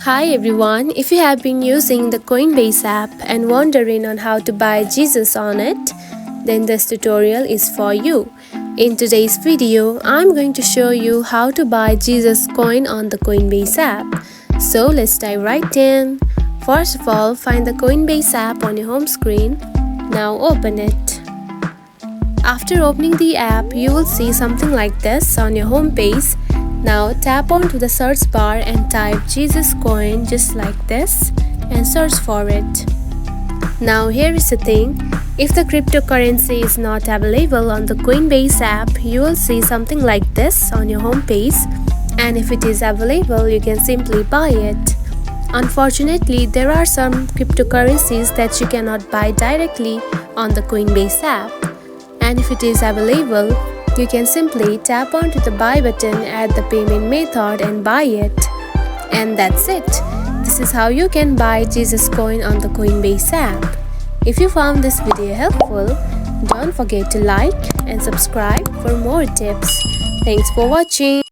Hi everyone, if you have been using the Coinbase app and wondering on how to buy Jesus on it, then this tutorial is for you. In today's video, I'm going to show you how to buy Jesus coin on the Coinbase app. So let's dive right in. First of all, find the Coinbase app on your home screen. Now open it. After opening the app, you will see something like this on your home page. Now tap onto the search bar and type Jesus coin just like this and search for it. Now here is the thing, if the cryptocurrency is not available on the Coinbase app, you will see something like this on your home page, and if it is available, you can simply buy it. Unfortunately, there are some cryptocurrencies that you cannot buy directly on the Coinbase app, and if it is available, you can simply tap onto the buy button at the payment method and buy it. And that's it. This is how you can buy Jesus coin on the Coinbase app. If you found this video helpful, don't forget to like and subscribe for more tips. Thanks for watching.